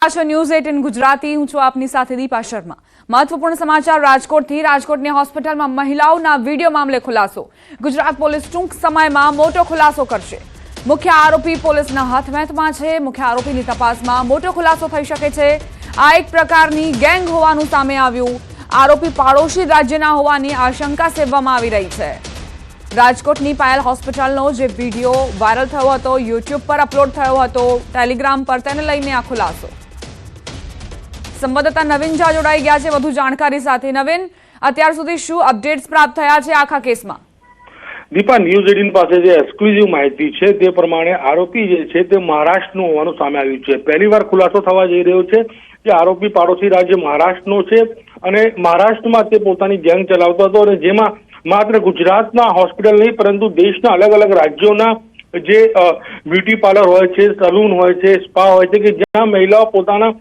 News 18 Gujarati હું છું આપની સાથે દીપા શર્મા। મહત્વપૂર્ણ સમાચાર રાજકોટથી। રાજકોટની હોસ્પિટલમાં મહિલાઓના વિડીયો મામલે ખુલાસો। ગુજરાત પોલીસ ટૂંક સમયમાં મોટો ખુલાસો કરશે। મુખ્ય આરોપી પોલીસના હાથમાં છે। મુખ્ય આરોપીની તપાસમાં મોટો ખુલાસો થઈ શકે છે। આ એક પ્રકારની ગેંગ હોવાનું સામે આવ્યું। આરોપી પાડોશી રાજ્યના હોવાની આશંકા સેવવામાં આવી રહી છે। રાજકોટની પાયલ હોસ્પિટલનો જે વિડીયો વાયરલ થયો હતો, યુટ્યુબ પર અપલોડ થયો હતો, ટેલિગ્રામ પર, તેને લઈને આ ખુલાસો। સંવાદદાતા નવીન ઝા જોડાઈ ગયા છે વધુ જાણકારી સાથે। નવીન, અત્યાર સુધી શું અપડેટ્સ પ્રાપ્ત થયા છે આખા કેસમાં? દીપા, ન્યૂઝ 18 પાસે જે એક્સક્લુઝિવ માહિતી છે તે પ્રમાણે આરોપી જે છે તે મહારાષ્ટ્રનો હોવાનું સામે આવ્યું છે। પહેલીવાર ખુલાસો થવા જઈ રહ્યો છે કે આરોપી પાડોશી રાજ્ય મહારાષ્ટ્રનો છે અને મહારાષ્ટ્રમાં તે પોતાની ગેંગ ચલાવતો હતો અને જેમાં માત્ર ગુજરાતના હોસ્પિટલ નહીં પરંતુ દેશના અલગ અલગ રાજ્યોના જે બ્યુટી પાર્લર હોય છે, સલૂન હોય છે, સ્પા હોય છે કે જ્યાં મહિલાઓ પોતાના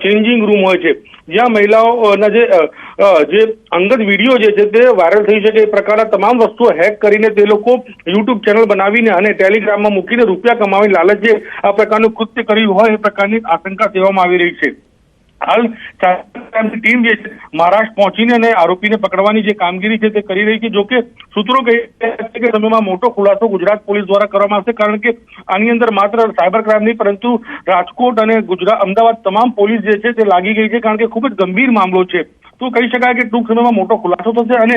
ચેન્જિંગ રૂમ હોય છે, જ્યાં મહિલાઓના જે અંગત વિડીયો જે છે તે વાયરલ થઈ શકે એ પ્રકારના તમામ વસ્તુઓ હેક કરીને તે લોકો યુટ્યુબ ચેનલ બનાવીને અને ટેલિગ્રામમાં મૂકીને રૂપિયા કમાવાની લાલચે આ પ્રકારનું કૃત્ય કર્યું હોય એ પ્રકારની આશંકા સેવામાં આવી રહી છે। હાલ ટીમ જે છે મહારાષ્ટ્ર પહોંચીને અને આરોપીને પકડવાની જે કામગીરી છે તે કરી રહી છે। જોકે સૂત્રો કહી રહ્યા છે કે સમયમાં મોટો ખુલાસો ગુજરાત પોલીસ દ્વારા કરવામાં આવશે, કારણ કે આની અંદર માત્ર સાયબર ક્રાઇમ નહીં પરંતુ રાજકોટ અને અમદાવાદ તમામ પોલીસ જે છે તે લાગી ગઈ છે, કારણ કે ખૂબ જ ગંભીર મામલો છે। તો કહી શકાય કે ટૂંક સમયમાં મોટો ખુલાસો થશે અને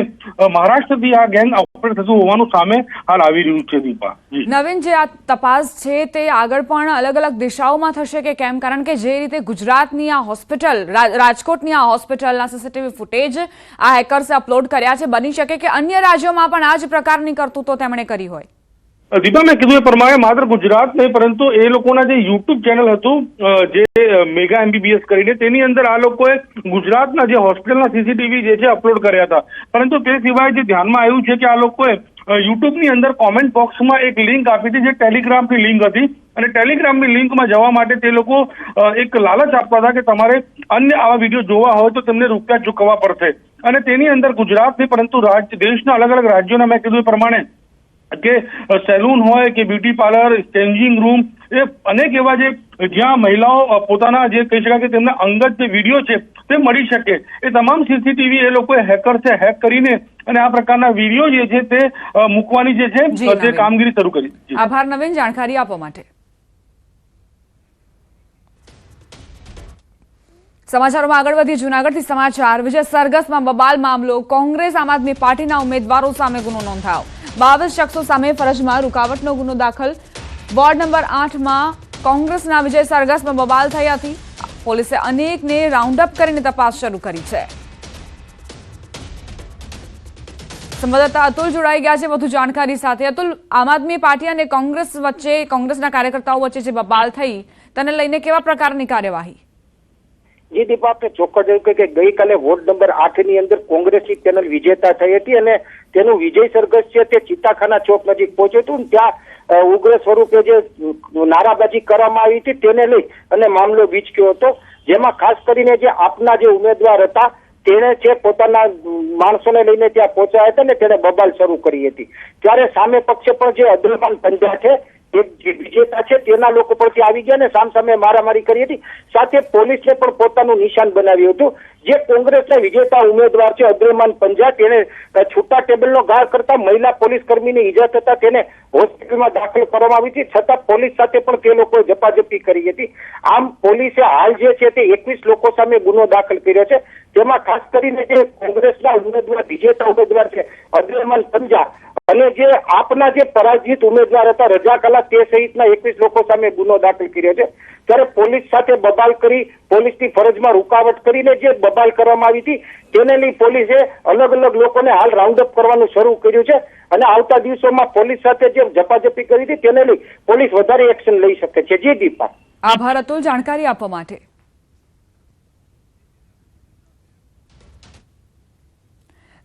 મહારાષ્ટ્રથી આ ગેંગ ઓપરેટ થતું હોવાનું સામે હાલ આવી રહ્યું છે। દીપા, નવીન, જે આ તપાસ છે તે આગળ પણ અલગ અલગ દિશાઓમાં થશે કે કેમ? કારણ કે જે રીતે ગુજરાતની આ હોસ્પિટલ, રાજકોટની આ હોસ્પિટલના સીસીટીવી ફૂટેજ આ હેકર્સે અપલોડ કર્યા છે, બની શકે કે અન્ય રાજ્યોમાં પણ આ જ પ્રકારની કરતૂતો તેમણે કરી હોય। દીપા, મેં કીધું એ પ્રમાણે માત્ર ગુજરાત નહીં પરંતુ એ લોકોના જે યુટ્યુબ ચેનલ હતું જે મેગા MBBS કરીને, તેની અંદર આ લોકોએ ગુજરાતના જે હોસ્પિટલના સીસીટીવી જે છે અપલોડ કર્યા હતા। પરંતુ તે સિવાય જે ધ્યાનમાં આવ્યું છે કે આ લોકોએ યુટ્યુબની અંદર કોમેન્ટ બોક્સમાં એક લિંક આપી હતી જે ટેલિગ્રામની લિંક હતી અને ટેલિગ્રામની લિંકમાં જવા માટે તે લોકો એક લાલચ આપતા હતા કે તમારે અન્ય આવા વિડીયો જોવા હોય તો તેમને રૂપિયા ચૂકવવા પડશે અને તેની અંદર ગુજરાત નહીં પરંતુ દેશના અલગ અલગ રાજ્યોના, મેં કીધું એ પ્રમાણે કે સેલૂન હોય કે બ્યુટી પાર્લર, ચેન્જિંગ રૂમ, એ અનેક એવા જે જ્યાં મહિલાઓ પોતાના જે કહી શકાય કે તેમના અંગત જે વિડીયો છે તે મળી શકે એ તમામ સીસીટીવી એ લોકોએ હેકર્સે હેક કરીને અને આ પ્રકારના વિડીયો જે છે તે મૂકવાની જે છે તે કામગીરી શરૂ કરી। આભાર નવીન, જાણકારી આપવા માટે। સમાચારોમાં આગળ વધી જૂનાગઢથી સમાચાર। વિજય સરઘસમાં બબાલ મામલો। કોંગ્રેસ આમ આદમી પાર્ટીના ઉમેદવારો સામે ગુનો નોંધાયો। 22 શખ્સો સામે ફરજમાં રૂકાવટનો ગુનો દાખલ। વોર્ડ નંબર 8માં કોંગ્રેસના વિજય સરઘસમાં બબાલ થઈ હતી। પોલીસે અનેકને રાઉન્ડ અપ કરીને તપાસ શરૂ કરી છે। સંવાદદાતા અતુલ જોડાઈ ગયા છે વધુ જાણકારી સાથે। અતુલ, આમ આદમી પાર્ટી અને કોંગ્રેસ વચ્ચે, કોંગ્રેસના કાર્યકર્તાઓ વચ્ચે જે બબાલ થઈ તેને લઈને કેવા પ્રકારની કાર્યવાહી? જી દીપા, આપણે ચોક્કસ કહ્યું કે ગઈકાલે વોર્ડ નંબર 8 ની અંદર કોંગ્રેસની પેનલ વિજેતા થઈ હતી અને તેનું વિજય સરઘસ છે તે ચિત્તાખાના ચોક નજીક પહોંચ્યું હતું। ત્યાં ઉગ્ર સ્વરૂપે જે નારાબાજી કરવામાં આવી હતી તેને લઈ અને મામલો બીચક્યો હતો, જેમાં ખાસ કરીને જે આપના જે ઉમેદવાર હતા તેણે છે પોતાના માણસોને લઈને ત્યાં પહોંચ્યા હતા અને તેણે બબાલ શરૂ કરી હતી। ત્યારે સામે પક્ષે પણ જે અબ્દુલમાન પંજા છે જે વિજેતા છે તેના લોકો પરથી આવી ગયા અને સામસામે મારામારી કરી હતી। સાથે પોલીસને પણ પોતાનું નિશાન બનાવ્યું હતું। જે કોંગ્રેસના વિજેતા ઉમેદવાર છે અબ્દુલમાન પંજા, તેને છૂટા ટેબલનો ઘા કરતા મહિલા પોલીસ કર્મીને ઈજા થતા તેને હોસ્પિટલમાં દાખલ કરવામાં આવી હતી, છતાં પોલીસ સાથે પણ તે લોકોએ ઝપાઝપી કરી હતી। આમ પોલીસે હાલ જે છે તે 21 લોકો સામે ગુનો દાખલ કર્યો છે, જેમાં ખાસ કરીને જે કોંગ્રેસના ઉમેદવાર, વિજેતા ઉમેદવાર છે અબ્દુલમાન પંજા અને જે આપના જે પરાજિત ઉમેદવાર હતા રજા કલા, તે સહિતના 21 લોકો સામે ગુનો દાખલ કર્યો છે। ત્યારે પોલીસ સાથે બબાલ કરી, પોલીસની ફરજમાં રૂકાવટ કરીને જે બબાલ કરવામાં આવી હતી તેને લઈ પોલીસે અલગ અલગ લોકોને હાલ રાઉન્ડ અપ કરવાનું શરૂ કર્યું છે અને આવતા દિવસોમાં પોલીસ સાથે જે ઝપાઝપી કરી હતી તેને લઈ પોલીસ વધારે એક્શન લઈ શકે છે। જી દીપા, આભાર અતુલ, જાણકારી આપવા માટે।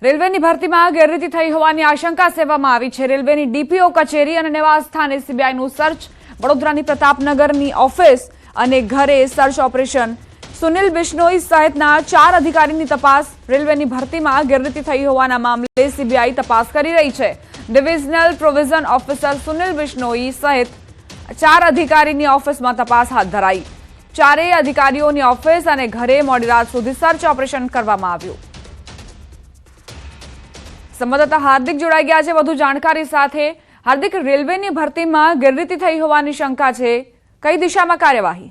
રેલવેની ભરતીમાં ગેરરીતિ થઈ હોવાની આશંકા સેવવામાં આવી છે। રેલવેની ડીપીઓ કચેરી અને નિવાસ સ્થાને સીબીઆઈનું સર્ચ। વડોદરાની પ્રતાપનગરની ઓફિસ અને ઘરે સર્ચ ઓપરેશન। સુનિલ બિશ્નોઈ સહિતના 4 અધિકારીની તપાસ। રેલવેની ભરતીમાં ગેરરીતિ થઈ હોવાના મામલે સીબીઆઈ તપાસ કરી રહી છે। Divisional provision officer Sunil Bishnoi સહિત 4 અધિકારીની ઓફિસમાં તપાસ હાથ ધરાઈ। ચારેય અધિકારીઓની ઓફિસ અને ઘરે મોડી રાત સુધી સર્ચ ઓપરેશન કરવામાં આવ્યું. સંવાદદાતા હાર્દિક જોડાઈ ગયા છે વધુ જાણકારી સાથે. હાર્દિક, રેલવેની ભરતીમાં ગેરરીતિ થઈ હોવાની શંકા છે, કઈ દિશામાં કાર્યવાહી?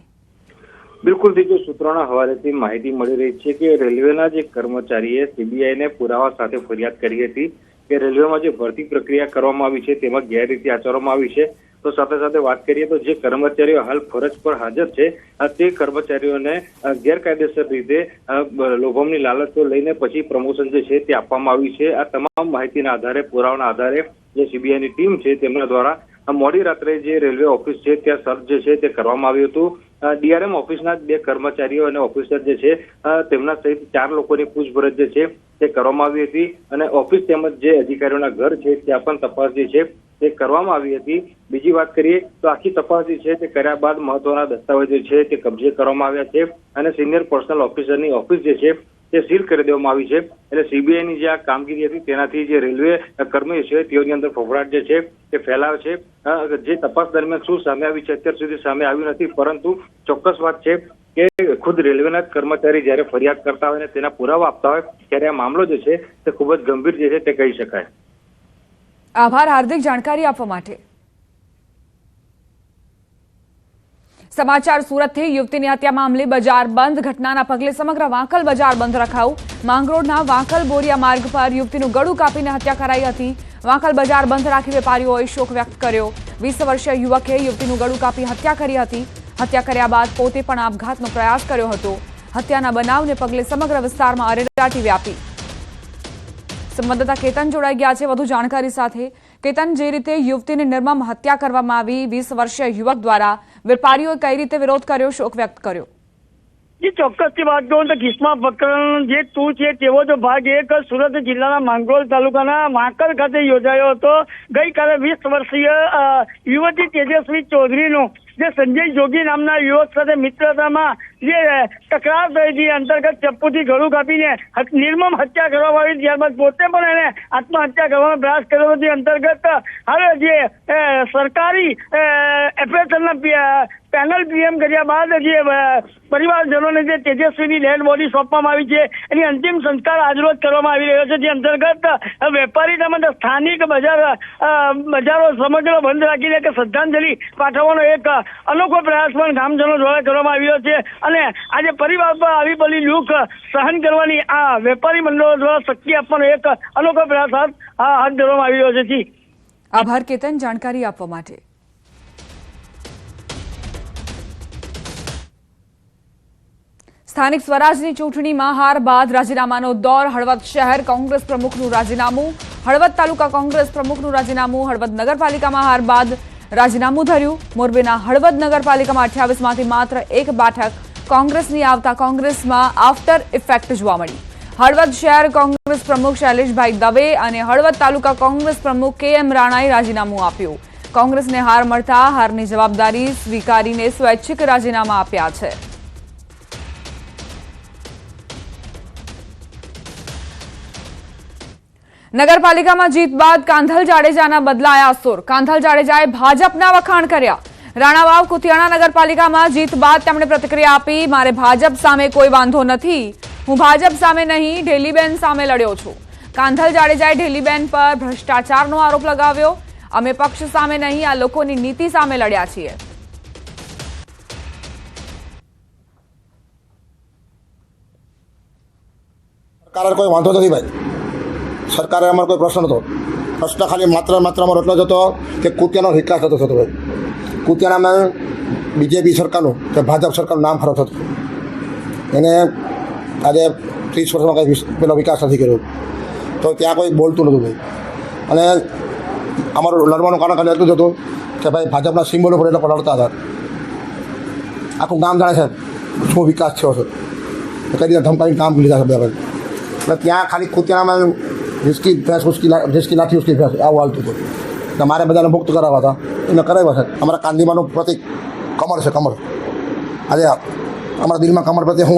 બિલકુલ દીકરી, સૂત્રોના હવાલેથી માહિતી મળી રહી છે કે રેલવેના જે કર્મચારીએ સીબીઆઈને પુરાવા સાથે ફરિયાદ કરી હતી કે રેલવેમાં જે ભરતી પ્રક્રિયા કરવામાં આવી છે તેમાં ગેરરીતિ આચરવામાં આવી છે. તો સાથે સાથે વાત કરીએ તો જે કર્મચારીઓ હાલ ફરજ પર હાજર છે તે કર્મચારીઓને ગેરકાયદેસર રીતે લોભામણી લાલચો લઈને પછી પ્રમોશન જે છે તે આપવામાં આવ્યું છે. આ તમામ માહિતીના આધારે, પુરાવાના આધારે જે સીબીઆઈની ટીમ છે તેમના દ્વારા મોડી રાત્રે જે રેલવે ઓફિસ છે ત્યાં સર્ચ જે છે તે કરવામાં આવ્યું હતું. ડીઆરએમ ઓફિસના 2 કર્મચારીઓ અને ઓફિસર જે છે તેમના સહિત 4 લોકોની પૂછપરછ જે છે તે કરવામાં આવી હતી અને ઓફિસ તેમજ જે અધિકારીઓના ઘર છે ત્યાં પણ તપાસ જે છે તે કરવામાં આવી હતી. બીજી વાત કરીએ તો આખી તપાસ જે છે તે કર્યા બાદ મહત્વના દસ્તાવેજો છે તે કબજે કરવામાં આવ્યા છે અને સિનિયર પર્સનલ ઓફિસરની ઓફિસ જે છે તે સીલ કરી દેવામાં આવી છે. એટલે સીબીઆઈની જે આ કામગીરી હતી તેનાથી જે રેલવે કર્મીઓ છે તેઓની અંદર ફફડાટ જે છે તે ફેલાવે છે. જે તપાસ દરમિયાન શું સામે આવ્યું છે અત્યાર સુધી સામે આવ્યું નથી, પરંતુ ચોક્કસ વાત છે કે ખુદ રેલવેના જ કર્મચારી જ્યારે ફરિયાદ કરતા હોય અને તેના પુરાવા આપતા હોય ત્યારે આ મામલો જે છે તે ખૂબ જ ગંભીર જે છે તે કહી શકાય. આભાર હાર્દિક, જાણકારી આપવા માટે. સમાચાર સુરતથી. યુવતીની હત્યા મામલે બજાર બંધ. ઘટનાના પગલે સમગ્ર વાંકલ બજાર બંધ રખાયું. માંગરોળના વાંકલ બોરિયા માર્ગ પર યુવતીનું ગળું કાપીને હત્યા કરાઈ હતી. વાંકલ બજાર બંધ રાખી વેપારીઓએ શોક વ્યક્ત કર્યો. 20 વર્ષીય યુવકે યુવતીનું ગળું કાપી હત્યા કરી હતી. હત્યા કર્યા બાદ પોતે પણ આપઘાતનો પ્રયાસ કર્યો હતો. હત્યાના બનાવને પગલે સમગ્ર વિસ્તારમાં અરેરાટી વ્યાપી. સંવાદદાતા કેતન જોડાઈ ગયા છે વધુ જાણકારી સાથે. કેતન, જે રીતે યુવતીની નિર્મમ હત્યા કરવામાં આવી 20 વર્ષીય યુવક દ્વારા, વેપારીઓએ કઈ રીતે વિરોધ કર્યો, શોક વ્યક્ત કર્યો? જે ચોક્કસથી વાત કરું તો કિસ્મા પ્રકરણ જે 2 છે તેવો જો ભાગ 1 સુરત જિલ્લાના માંગરોળ તાલુકાના વાંકલ ખાતે યોજાયો હતો. ગઈકાલે 20 વર્ષીય યુવતી તેજસ્વી ચૌધરીનું જે સંજય જોગી નામના યુવક સાથે મિત્રતામાં જે તકરાર થઈ હતી અંતર્ગત ચપ્પુથી ગળું કાપીને નિર્મમ હત્યા કરવામાં આવી. ત્યારબાદ પોતે પણ એને આત્મહત્યા કરવાનો પ્રયાસ કર્યો હતો. અંતર્ગત હવે જે સરકારી એફએસએલના પેનલ પીએમ કર્યા બાદ જે પરિવારજનોને જે તેજસ્વીની ડેડ બોડી સોંપવામાં આવી છે એની અંતિમ સંસ્કાર આજરોજ કરવામાં આવી રહ્યો છે. જે અંતર્ગત વેપારી તેમજ સ્થાનિક બજારો સમગ્ર બંધ રાખીને એક શ્રદ્ધાંજલિ પાઠવવાનો એક અનોખો પ્રયાસ પણ ગામજનો દ્વારા કરવામાં આવ્યો છે અને આજે પરિવાર પર આવી બધી દુઃખ સહન કરવાની આ વેપારી મંડળો દ્વારા શક્તિ આપવાનો એક અનોખો પ્રયાસ હાથ ધરવામાં આવી રહ્યો છે. આભાર કેતન, જાણકારી આપવા માટે. સ્થાનિક સ્વરાજની ચૂંટણીમાં હાર બાદ રાજીનામાનો દોર. હળવદ શહેર કોંગ્રેસ પ્રમુખનું રાજીનામું, હળવદ તાલુકા કોંગ્રેસ પ્રમુખનું રાજીનામું. હળવદ નગરપાલિકામાં હાર બાદ રાજીનામું ધર્યું. મોરબીના હળવદ નગરપાલિકામાં 28માંથી માત્ર 1 બેઠક કોંગ્રેસની આવતા કોંગ્રેસમાં આફ્ટર ઇફેક્ટ જોવા મળી. હળવદ શહેર કોંગ્રેસ પ્રમુખ શૈલેષભાઈ દવે અને હળવદ તાલુકા કોંગ્રેસ પ્રમુખ KM રાણાએ રાજીનામું આપ્યું. કોંગ્રેસને હાર મળતા હારની જવાબદારી સ્વીકારીને સ્વૈચ્છિક રાજીનામા આપ્યા છે. નગરપાલિકામાં જીત બાદ કાંધલ જાડેજાના બદલાયા સુર. કાંધલ જાડેજાએ ભાજપના વખાણ કર્યા. રાણાવાવ કુતિયાણા નગરપાલિકામાં જીત બાદ તેમણે પ્રતિક્રિયા આપી. મારે ભાજપ સામે કોઈ વાંધો નથી, હું ભાજપ સામે નહીં ઢેલીબેન સામે લડ્યો છું. કાંધલ જાડેજાએ ઢેલીબેન પર ભ્રષ્ટાચારનો આરોપ લગાવ્યો. અમે પક્ષ સામે નહીં, આ લોકોની નીતિ સામે લડ્યા છીએ. સરકારે કોઈ વાંધો નથી ભાઈ, સરકારે અમારો કોઈ પ્રશ્ન નહોતો. પ્રશ્ન ખાલી માત્ર અમારો એટલો જ હતો કે કુતિયાનો વિકાસ થતો હતો ભાઈ. કુતિયાણામાં બીજેપી સરકારનું કે ભાજપ સરકારનું નામ ખરાબ થતું. એને આજે 30 વર્ષમાં કંઈ પેલો વિકાસ નથી કર્યો, તો ત્યાં કોઈ બોલતું નહોતું ભાઈ. અને અમારું લડવાનું કારણ ખાલી એટલું જ હતું કે ભાઈ ભાજપના સિમ્બોલો પર એ લોકો લડતા હતા. આખું ગામ જાણે છે શું વિકાસ થયો છે, કઈ રીતે ધમકાવીને કામ લીધા છે બરાબર. એટલે ત્યાં ખાલી કુતિયાણામાં રિસ્કી ભેંસ રિસ્કી લાઠી ઉસકી ભેંસ આવું હાલતું હતું. એટલે મારે બધાને મુક્ત કરાવવા હતા, એને કરાવ્યા છે. અમારા કાંદીમાનું પ્રતિક કમર છે, કમર. આજે અમારા દિલમાં કમર પ્રત્યે શું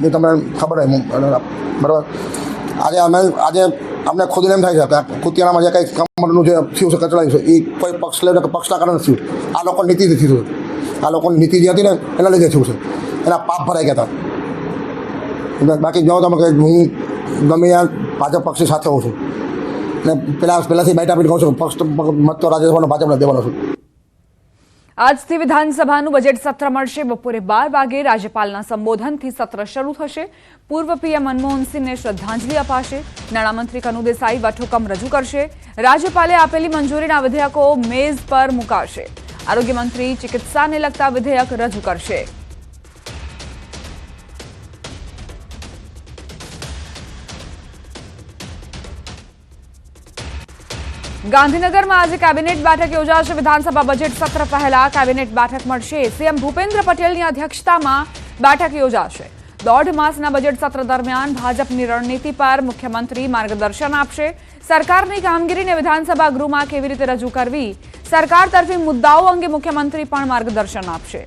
એ તમને ખબર હોય બરાબર. આજે અમને ખુદને એમ થાય છે કે કુતિયાણામાં જે કંઈ કમરનું જે થયું છે કચડાયું છે એ કોઈ પક્ષ લઈને કે પક્ષના કારણે થયું. આ લોકોની નીતિથી થયું. આ લોકોની નીતિ જે હતી ને એના લીધે થયું છે. એના પાપ ભરાઈ ગયા હતા. બાકી જો તમે કે હું ગમે ત્યાં ભાજપ પક્ષની સાથે હોઉં છું ને પહેલાંથી બાઈટ આપીને કહું છું પક્ષ મત તો રાજ્યસભાનો ભાજપને દેવાનો છું. આજથી વિધાનસભાનું બજેટ સત્ર મળશે. બપોરે 12 વાગે રાજ્યપાલના સંબોધનથી સત્ર શરૂ થશે. પૂર્વ પીએમ મનમોહનસિંહને શ્રદ્ધાંજલિ અપાશે. નાણામંત્રી કનુ દેસાઈ વટહુકમ રજૂ કરશે. રાજ્યપાલે આપેલી મંજૂરીના વિધેયકો મેઝ પર મુકાશે. આરોગ્ય મંત્રી ચિકિત્સાને લગતા વિધેયક રજૂ કરશે. ગાંધીનગરમાં આજે કેબિનેટ બેઠક યોજાશે. વિધાનસભા બજેટ સત્ર પહેલા કેબિનેટ બેઠક મળશે. સીએમ ભૂપેન્દ્ર પટેલની અધ્યક્ષતામાં બેઠક યોજાશે. 1.5 માસના બજેટ સત્ર દરમિયાન ભાજપની રણનીતિ પર મુખ્યમંત્રી માર્ગદર્શન આપશે. સરકારની કામગીરીને વિધાનસભા ગૃહમાં કેવી રીતે રજૂ કરવી, સરકાર તરફી મુદ્દાઓ અંગે મુખ્યમંત્રી પણ માર્ગદર્શન આપશે.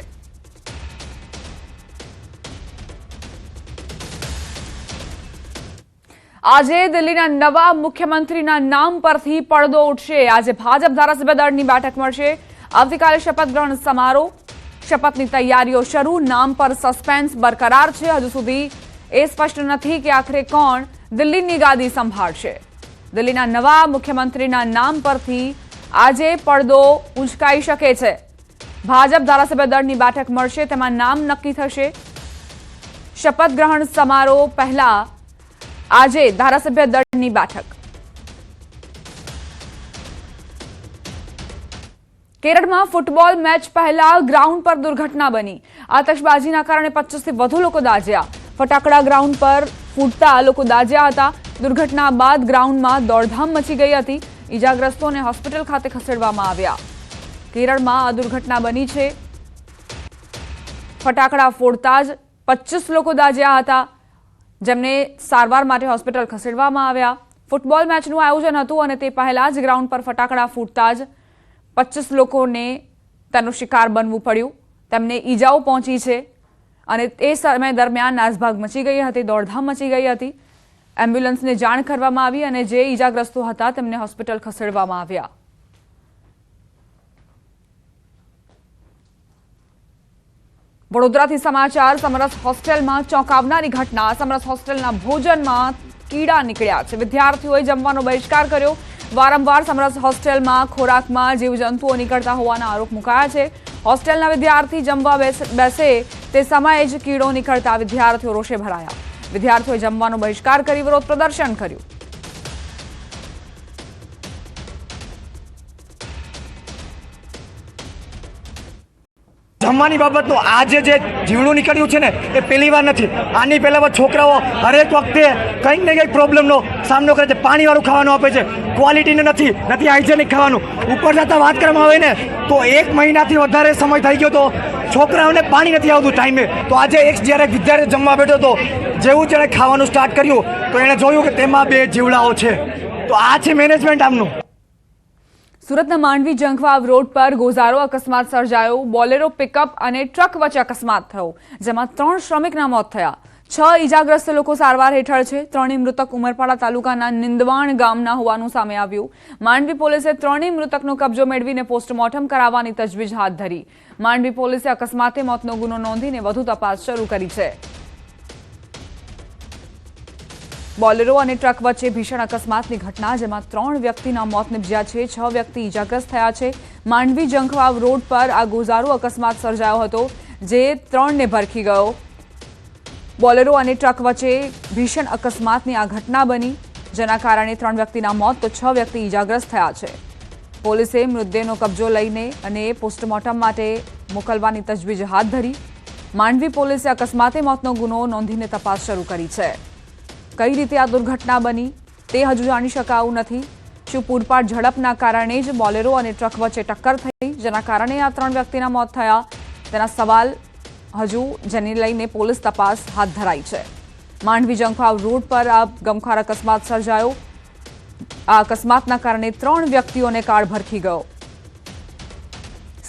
આજે દિલ્હીના નવા મુખ્યમંત્રીના નામ પરથી પડદો ઉઠશે. આજે ભાજપ ધારાસભ્ય દળની બેઠક મળશે. આવતીકાલે શપથ ગ્રહણ સમારોહ, શપથની તૈયારીઓ શરૂ. નામ પર સસ્પેન્સ બરકરાર છે. હજુ સુધી એ સ્પષ્ટ નથી કે આખરે કોણ દિલ્હીની ગાદી સંભાળશે. દિલ્હીના નવા મુખ્યમંત્રીના નામ પરથી આજે પડદો ઉંચકાઈ શકે છે. ભાજપ ધારાસભ્ય દળની બેઠક મળશે, તેમાં નામ નક્કી થશે. શપથ ગ્રહણ સમારોહ પહેલા આજે ધારાસભ્ય દળની બેઠક. કેરળમાં ફૂટબોલ મેચ પહેલા ગ્રાઉન્ડ પર દુર્ઘટના બની. આતશબાજીના કારણે 25 થી વધુ લોકો દાઝ્યા. ફટાકડા ગ્રાઉન્ડ પર ફૂટતા લોકો દાઝ્યા હતા. દુર્ઘટના બાદ ગ્રાઉન્ડમાં દોડધામ મચી ગઈ હતી. ઈજાગ્રસ્તોને હોસ્પિટલ ખાતે ખસેડવામાં આવ્યા. કેરળમાં આ દુર્ઘટના બની છે. ફટાકડા ફોડતા જ 25 લોકો દાઝ્યા હતા, જેમને સારવાર માટે હોસ્પિટલ ખસેડવામાં આવ્યા. ફૂટબોલ મેચનું આયોજન હતું અને તે પહેલા જ ગ્રાઉન્ડ પર ફટાકડા ફૂટતા જ 25 લોકોને તેનો શિકાર બનવું પડ્યું. તેમને ઈજાઓ પહોંચી છે અને તે સમય દરમિયાન નાસભાગ મચી ગઈ હતી, દોડધામ મચી ગઈ હતી. એમ્બ્યુલન્સને જાણ કરવામાં આવી અને જે ઈજાગ્રસ્તો હતા તેમને હોસ્પિટલ ખસેડવામાં આવ્યા. વડોદરાથી સમાચાર. સમરસ હોસ્ટેલમાં ચોંકાવનારી ઘટના. સમરસ હોસ્ટેલના ભોજનમાં કીડા નીકળ્યા છે. વિદ્યાર્થીઓએ જમવાનો બહિષ્કાર કર્યો. વારંવાર સમરસ હોસ્ટેલમાં ખોરાકમાં જીવજંતુઓ નીકળતા હોવાના આરોપ મુકાયા છે. હોસ્ટેલના વિદ્યાર્થી જમવા બેસે તે સમયે જ કીડો નીકળતા વિદ્યાર્થીઓ રોષે ભરાયા. વિદ્યાર્થીઓએ જમવાનો બહિષ્કાર કરી વિરોધ પ્રદર્શન કર્યું. જમવાની બાબતનું આજે જે જીવડું નીકળ્યું છે ને એ પહેલી વાર નથી. આની પહેલાં છોકરાઓ હરેક વખતે કંઈક ને કંઈક પ્રોબ્લેમનો સામનો કરે છે. પાણીવાળું ખાવાનું આપે છે, ક્વોલિટીનું નથી હાઇજેનિક ખાવાનું. ઉપર જતાં વાત કરવામાં આવે ને તો 1 મહિનાથી વધારે સમય થઈ ગયો તો છોકરાઓને પાણી નથી આવતું ટાઈમે. તો આજે જ્યારે વિદ્યાર્થી જમવા બેઠો તો જેવું જેણે ખાવાનું સ્ટાર્ટ કર્યું તો એણે જોયું કે તેમાં 2 જીવડાઓ છે. તો આ છે મેનેજમેન્ટ આમનું. સુરતના માંડવી જંખવાવ રોડ પર ગોઝારો અકસ્માત સર્જાયો. બોલેરો પિકઅપ અને ટ્રક વચ્ચે અકસ્માત થયો, જેમાં 3 શ્રમિકના મોત થયા. 6 ઈજાગ્રસ્ત લોકો સારવાર હેઠળ છે. 3 મૃતક ઉમરપાડા તાલુકાના નિંદવાણ ગામના હોવાનું સામે આવ્યું. માંડવી પોલીસે 3 મૃતકનો કબજો મેળવીને પોસ્ટમોર્ટમ કરાવવાની તજવીજ હાથ ધરી. માંડવી પોલીસે અકસ્માતે મોતનો ગુનો નોંધીને વધુ તપાસ શરૂ કરી છે. બોલેરો અને ટ્રક વચ્ચે ભીષણ અકસ્માતની ઘટના, જેમાં 3 વ્યક્તિના મોત નિપજ્યા છે. 6 વ્યક્તિ ઈજાગ્રસ્ત થયા છે. માંડવી જંખવાવ રોડ પર આ ગોઝારો અકસ્માત સર્જાયો હતો, જે 3ને ભરખી ગયો. બોલેરો અને ટ્રક વચ્ચે ભીષણ અકસ્માતની આ ઘટના બની, જેના કારણે 3 વ્યક્તિના મોત તો 6 વ્યક્તિ ઈજાગ્રસ્ત થયા છે. પોલીસે મૃતદેહનો કબજો લઈને અને પોસ્ટમોર્ટમ માટે મોકલવાની તજવીજ હાથ ધરી. માંડવી પોલીસે અકસ્માતે મોતનો ગુનો નોંધીને તપાસ શરૂ કરી છે. કઈ રીતે આ દુર્ઘટના બની તે હજુ જાણી શકાયું નથી. શું પૂરપાટ ઝડપના કારણે જ બોલેરો અને ટ્રક વચ્ચે ટક્કર થઈ, જેના કારણે આ 3 વ્યક્તિના મોત થયા, તેના સવાલ હજુ જેને લઈને પોલીસ તપાસ હાથ ધરાઈ છે. માંડવી જંખવાવ રોડ પર આ ગમખ્વાર અકસ્માત સર્જાયો. આ અકસ્માતના કારણે 3 વ્યક્તિઓને કાળ ભરખી ગયો.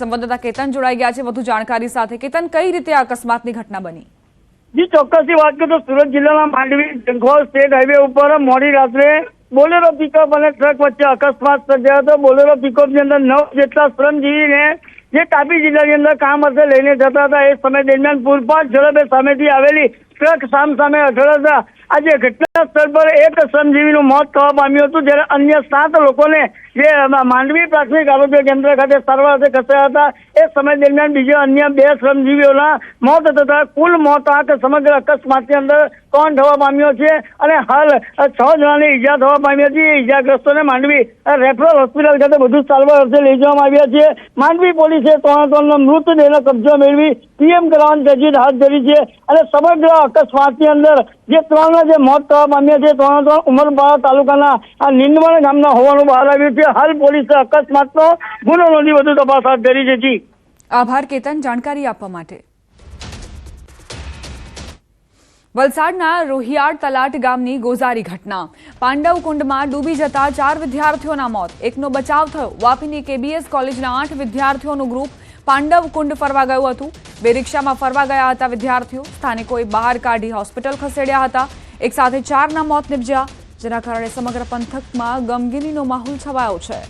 સંવાદદાતા કેતન જોડાઈ ગયા છે વધુ જાણકારી સાથે. કેતન, કઈ રીતે આ અકસ્માતની ઘટના બની? જી ચોક્કસથી વાત કરું તો સુરત જિલ્લાના માંડવી જંખવાવ સ્ટેટ હાઈવે ઉપર મોડી રાત્રે બોલેરો પિકઅપ અને ટ્રક વચ્ચે અકસ્માત સર્જાયો હતો. બોલેરો પિકઅપની અંદર 9 જેટલા શ્રમજીવીને જે તાપી જિલ્લાની અંદર કામ અર્થે લઈને જતા હતા એ સમય દરમિયાન પૂરપાટ ઝડપે સામેથી આવેલી ટ્રક સામે અથડાતા આજે ઘટના સ્થળ પર એક શ્રમજીવીનું મોત થવા પામ્યું હતું, જ્યારે અન્ય 7 લોકોને જે માંડવી પ્રાથમિક આરોગ્ય કેન્દ્ર ખાતે સારવાર અર્થે ખસેડ્યા હતા. એ સમય દરમિયાન બીજા અન્ય 2 શ્રમજીવીઓના મોત થતા કુલ મોત આંક સમગ્ર અકસ્માતની અંદર 3 થવા પામ્યો છે અને હાલ 6 જણાને ઈજા થવા પામી હતી. ઈજાગ્રસ્તોને માંડવી રેફરલ હોસ્પિટલ ખાતે વધુ સારવાર અર્થે લઈ જવામાં આવ્યા છે. માંડવી પોલીસે ત્રણનો મૃતદેહનો કબજો મેળવી પીએમ કરવાની તજવીજ હાથ ધરી છે અને સમગ્ર અકસ્માતની અંદર જે 3 જે મોત થવા પામ્યા છે 3 ઉમરપાડા તાલુકાના આ નીંદવણ ગામના હોવાનું બહાર આવ્યું છે. હાલ પોલીસે અકસ્માતનો ગુનો નોંધી વધુ તપાસ હાથ ધરી છે. જી આભાર કેતન જાણકારી આપવા માટે. વલસાડના રોહિયાળ તલાટ ગામની ગોઝારી ઘટના. પાંડવ કુંડમાં ડૂબી જતા 4 વિદ્યાર્થીઓના મોત, એકનો બચાવ થયો. વાપીની KBS કોલેજના 8 વિદ્યાર્થીઓનું ગ્રુપ પાંડવ કુંડ ફરવા ગયું હતું. 2 રિક્ષામાં ફરવા ગયા હતા વિદ્યાર્થીઓ. સ્થાનિકોએ બહાર કાઢી હોસ્પિટલ ખસેડ્યા હતા. એક સાથે 4ના મોત નિપજ્યા, જેના કારણે સમગ્ર પંથકમાં ગમગીનીનો માહોલ છવાયો છે.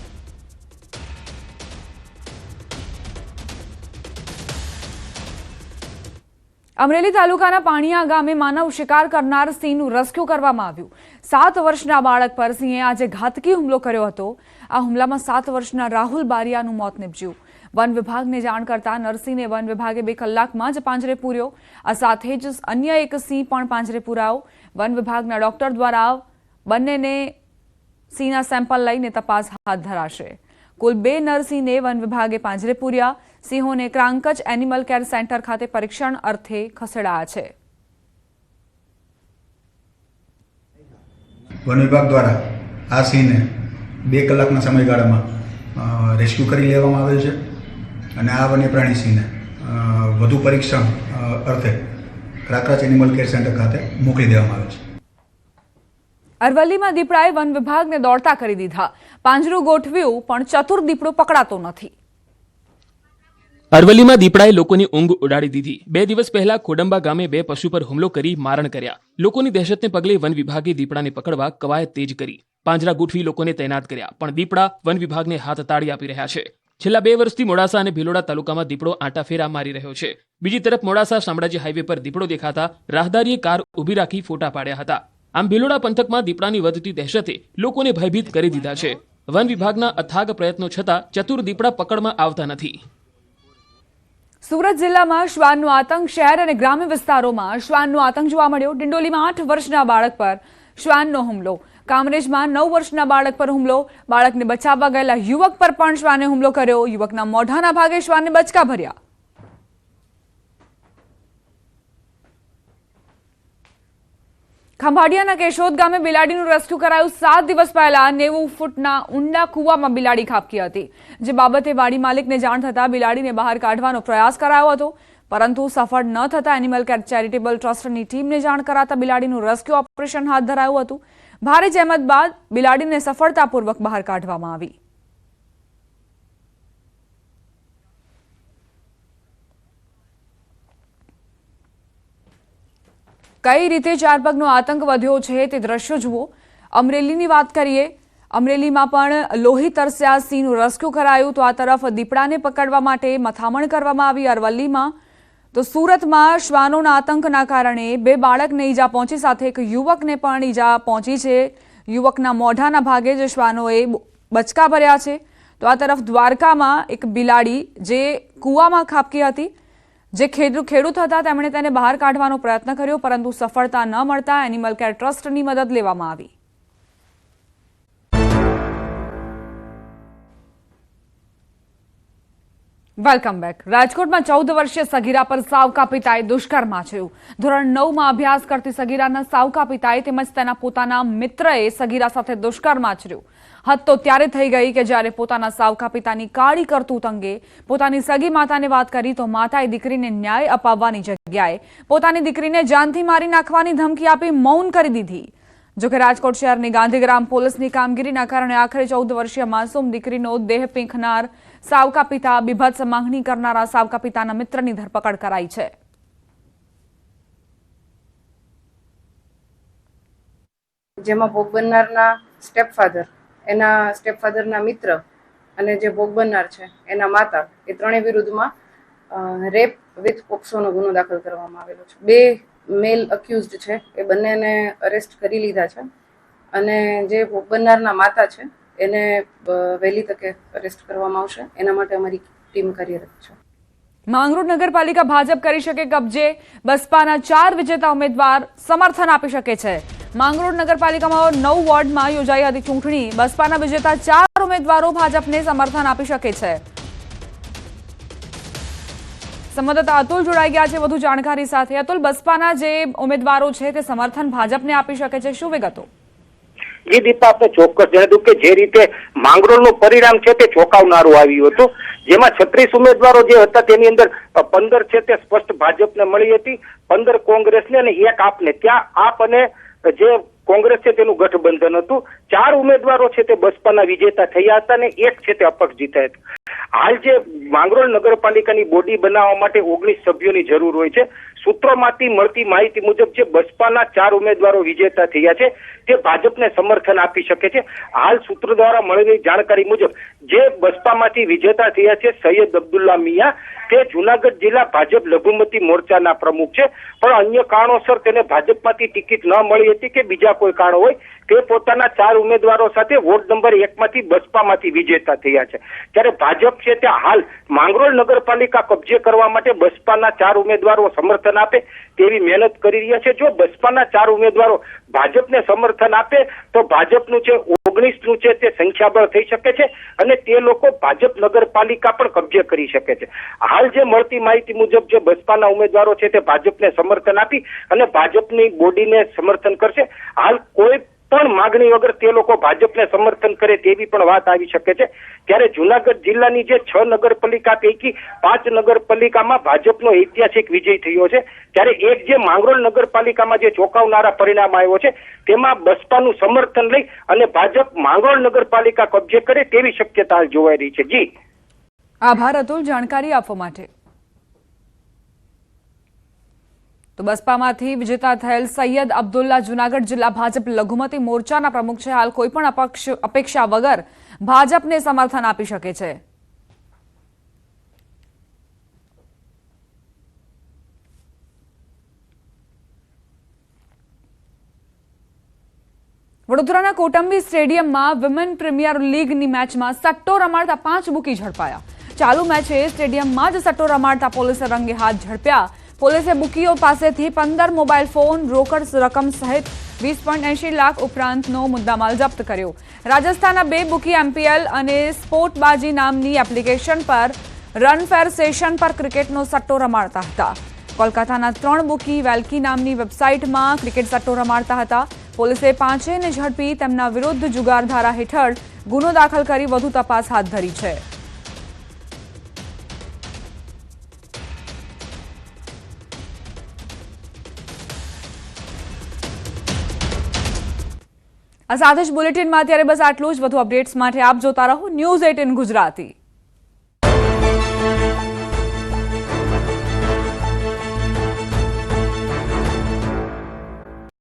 અમરેલી તાલુકાના પાણીયા ગામે માનવ શિકાર કરનાર સિંહનું રેસ્ક્યુ કરવામાં આવ્યું. 7 વર્ષના બાળક પર સિંહે આજે ઘાતકી હુમલો કર્યો હતો. આ હુમલામાં 7 વર્ષના રાહુલ બારિયાનું મોત નિપજ્યું. વન વિભાગને જાણ કરતા નરસિંહને વન વિભાગે 2 કલાકમાં જ પાંજરે પૂર્યો. આ સાથે જ અન્ય એક સિંહ પણ પાંજરે પૂરાયો. વન વિભાગના ડોક્ટર દ્વારા બંનેને સિંહના સેમ્પલ લઈને તપાસ હાથ ધરાશે. કુલ 2 નરસિંહને વન વિભાગે પાંજરે પૂર્યા. સિંહોને ક્રાંકચ એનિમલ કેર સેન્ટર ખાતે પરીક્ષણ અર્થે ખસેડાયા છે. વન વિભાગ દ્વારા આ સિંહને 2 કલાકના સમયગાળામાં રેસ્ક્યુ કરી લેવામાં આવેલ છે અને આ વન્ય પ્રાણી સિંહને વધુ પરીક્ષણ અર્થે ક્રાંકચ એનિમલ કેર સેન્ટર ખાતે મોકલી દેવામાં આવે છે. અરવલ્લીમાં દીપડાએ વન વિભાગને દોડતા કરી દીધા. પાંજરું ગોઠવ્યું પણ ચતુર દીપડો પકડાતો નથી. અરવલ્લીમાં દીપડાએ લોકોની ઊંઘ ઉડાડી દીધી. 2 દિવસ પહેલા ખોડંબા ગામે 2 પશુ પર હુમલો કરી મારણ કર્યા. લોકોની દહેશતને પગલે વન વિભાગે દીપડાને પકડવા કવાયત તેજ કરી. પાંજરા ગોઠવી લોકોને તૈનાત કર્યા, પણ દીપડા વન વિભાગને હાથ તાળી આપી રહ્યા છે. છેલ્લા 2 વર્ષથી મોડાસા અને ભિલોડા તાલુકામાં દીપડો આંટાફેરા મારી રહ્યો છે. બીજી તરફ મોડાસા શામળાજી હાઈવે પર દીપડો દેખાતા રાહદારીએ કાર ઊભી રાખી ફોટા પાડ્યા હતા. આમ ભિલોડા પંથકમાં દીપડાની વધતી દહેશતે લોકોને ભયભીત કરી દીધા છે. વન વિભાગના અથાગ પ્રયત્નો છતાં ચતુર દીપડા પકડમાં આવતા નથી. સુરત જિલ્લામાં શ્વાનનો આતંક. શહેર અને ગ્રામ્ય વિસ્તારોમાં શ્વાનનો આતંક જોવા મળ્યો. ડિંડોલીમાં 8 વર્ષના બાળક પર શ્વાનનો હુમલો. કામરેજમાં 9 વર્ષના બાળક પર હુમલો. બાળકને બચાવવા ગયેલા યુવક પર પણ શ્વાને હુમલો કર્યો. યુવકના મોઢાના ભાગે શ્વાને બચકા ભર્યા. ખંભાળિયાના કેશોદ ગામે બિલાડીનું રેસ્ક્યુ કરાયું. 7 દિવસ પહેલા 90 ફૂટના ઊંડા કૂવામાં બિલાડી ખાબકી હતી. જે બાબતે વાડી માલિકને જાણ થતા બિલાડીને બહાર કાઢવાનો પ્રયાસ કરાયો હતો, પરંતુ સફળ ન થતા એનિમલ કેર ચેરિટેબલ ટ્રસ્ટની ટીમને જાણ કરાતા બિલાડીનું રેસ્ક્યુ ઓપરેશન હાથ ધરાયું હતું. ભારે જહેમત બાદ બિલાડીને સફળતાપૂર્વક બહાર કાઢવામાં આવી. કઈ રીતે 4 પગનો આતંક વધ્યો છે તે દ્રશ્યો જુઓ. અમરેલીની વાત કરીએ. અમરેલીમાં પણ લોહી તરસ્યા સિંહનું રેસ્ક્યુ કરાયું. તો આ તરફ દીપડાને પકડવા માટે મથામણ કરવામાં આવી. અરવલ્લીમાં તો સુરતમાં શ્વાનોના આતંકના કારણે 2 બાળકને ઈજા પહોંચી, સાથે એક યુવકને પણ ઈજા પહોંચી છે. યુવકના મોઢાના ભાગે જ શ્વાનોએ બચકા ભર્યા છે. તો આ તરફ દ્વારકામાં એક બિલાડી જે કૂવામાં ખાબકી હતી, જે ખેડૂત હતા તેમણે તેને બહાર કાઢવાનો પ્રયત્ન કર્યો, પરંતુ સફળતા ન મળતા એનિમલ કેર ટ્રસ્ટની મદદ લેવામાં આવી. Welcome back. રાજકોટમાં 14 વર્ષીય સગીરા પર સાવકા પિતાએ દુષ્કર્મ આચર્યું. ધોરણ 9માં અભ્યાસ કરતી સગીરાના સાવકા પિતાએ તેમજ તેના પોતાના મિત્રએ સગીરા સાથે દુષ્કર્મ આચર્યું. હદ તો ત્યારે થઈ ગઈ કે જ્યારે પોતાના સાવકા પિતાની કાળી કરતૂત અંગે પોતાની સગી માતાને વાત કરી તો માતાએ દીકરીને ન્યાય અપાવવાની જગ્યાએ પોતાની દીકરીને જાનથી મારી નાખવાની ધમકી આપી મૌન કરી દીધી. જોકે રાજકોટ શહેરની ગાંધીગ્રામ પોલીસની કામગીરીના કારણે આખરે 14 વર્ષીય માસૂમ દીકરીનો દેહ પીંખનાર સાવકા પિતા, બીભત્સ માંગણી કરનારા સાવકા પિતાના મિત્રની ધરપકડ કરાઈ છે. જેમાં ભોગ બનનારના સ્ટેપફાધર, એના સ્ટેપફાધરના મિત્ર અને જે ભોગ બનનાર છે એના માતા, એ ત્રણેય વિરુદ્ધમાં રેપ વિથ પોક્સોનો ગુનો દાખલ કરવામાં આવેલો છે. 2 મેલ અક્યુઝડ છે, એ બંનેને અરેસ્ટ કરી લીધા છે અને જે ભોગ બનનારના માતા છે એને વહેલી તકે અરેસ્ટ કરવામાં આવશે. એના માટે અમારી ટીમ કાર્યરત છે. માંગરોળ નગરપાલિકા ભાજપ કરી શકે કબજે, બસપાના 4 વિજેતા ઉમેદવાર સમર્થન આપી શકે છે. માંગરોળ નગરપાલિકામાં 9 વોર્ડમાં યોજાઈ હતી ચૂંટણી. બસપાના વિજેતા 4 ઉમેદવારો ભાજપને સમર્થન આપી શકે છે. સંવાદદાતા અતુલ જોડાઈ ગયા છે વધુ જાણકારી સાથે. અતુલ, બસપાના જે ઉમેદવારો છે તે સમર્થન ભાજપને આપી શકે છે, શું વિગતો? એ દીપા આપણે ચોક્કસ જણાવ્યું કે જે રીતે માંગરોળનું પરિણામ છે તે ચોંકાવનારું આવ્યું હતું, જેમાં 36 ઉમેદવારો જે હતા તેની અંદર 15 છે તે સ્પષ્ટ ભાજપને મળી હતી, 15 કોંગ્રેસને અને 1 આપને. ત્યાં આપ અને જે કોંગ્રેસ છે તેનું ગઠબંધન હતું. 4 ઉમેદવારો છે તે બસપાના વિજેતા થયા હતા અને 1 છે તે અપક્ષ જીતા હતા. હાલ જે માંગરોળ નગરપાલિકાની બોડી બનાવવા માટે 19 સભ્યોની જરૂર હોય છે. સૂત્રોમાંથી મળતી માહિતી મુજબ જે બસપાના 4 ઉમેદવારો વિજેતા થયા છે તે ભાજપને સમર્થન આપી શકે છે. હાલ સૂત્રો દ્વારા મળેલી જાણકારી મુજબ જે બસપામાંથી વિજેતા થયા છે સૈયદ અબ્દુલ્લા મિયા, તે જુનાગઢ જિલ્લા ભાજપ લઘુમતી મોરચાના પ્રમુખ છે, પણ અન્ય કારણોસર તેને ભાજપમાંથી ટિકિટ ન મળી હતી કે બીજા કોઈ કારણ હોય, તે પોતાના 4 ઉમેદવારો સાથે વોર્ડ નંબર 1 માંથી બસપામાંથી વિજેતા થયા છે. ત્યારે ભાજપ છે તે હાલ માંગરોળ નગરપાલિકા કબજે કરવા માટે બસપાના 4 ઉમેદવારો સમર્થન આપે તેવી મહેનત કરી રહ્યા છે. જો બસપાના 4 ઉમેદવારો ભાજપને સમર્થન આપે તો ભાજપનું છે 19નું છે તે સંખ્યાબળ થઈ શકે છે અને તે લોકો ભાજપ નગરપાલિકા પણ કબજે કરી શકે છે. હાલ જે મળતી માહિતી મુજબ જે બસપાના ઉમેદવારો છે તે ભાજપને સમર્થન આપી અને ભાજપની બોડીને સમર્થન કરશે. હાલ કોઈ પણ માગણી વગર તે લોકો ભાજપને સમર્થન કરે તેવી પણ વાત આવી શકે છે. ત્યારે જુનાગઢ જિલ્લાની જે 6 નગરપાલિકા પૈકી 5 નગરપાલિકામાં ભાજપનો ઐતિહાસિક વિજય થયો છે. ત્યારે એક જે માંગરોળ નગરપાલિકામાં જે ચોંકાવનારા પરિણામ આવ્યો છે તેમાં બસપાનું સમર્થન લઈ અને ભાજપ માંગરોળ નગરપાલિકા કબજે કરે તેવી શક્યતા જોવાઈ રહી છે. જી, આભાર અતુલ જાણકારી આપવા માટે. તો બસપામાંથી વિજેતા થયેલ સૈયદ અબ્દુલ્લા જુનાગઢ જિલ્લા ભાજપ લઘુમતી મોરચાના પ્રમુખ છે. હાલ કોઈપણ અપેક્ષા વગર ભાજપને સમર્થન આપી શકે છે. વડોદરાના કોટંબી સ્ટેડિયમમાં વિમેન પ્રીમિયર લીગની મેચમાં સટ્ટો રમાડતા 5 બુકી ઝડપાયા. ચાલુ મેચે સ્ટેડિયમમાં જ સટ્ટો રમાડતા પોલીસે રંગે હાથ ઝડપ્યા. પોલીસે બુકીઓ પાસેથી 15 મોબાઈલ ફોન, રોકડ રકમ સહિત 20.80 લાખ ઉપરાંતનો મુદ્દામાલ જપ્ત કર્યો. રાજસ્થાનના 2 બુકી MPL અને સ્પોર્ટબાજી નામની એપ્લિકેશન પર રનફેર સેશન પર ક્રિકેટનો સટ્ટો રમાડતા હતા. કોલકાતાના 3 બુકી વેલ્કી નામની વેબસાઇટમાં ક્રિકેટ સટ્ટો રમાડતા હતા. પોલીસે 5ને ઝડપી તેમના વિરુદ્ધ જુગાર ધારા હેઠળ ગુનો દાખલ કરી વધુ તપાસ હાથ ધરી છે. આ સાથે જ બુલેટિનમાં અત્યારે બસ આટલું જ. વધુ અપડેટ્સ માટે આપ જોતા રહો News 18 ગુજરાતી.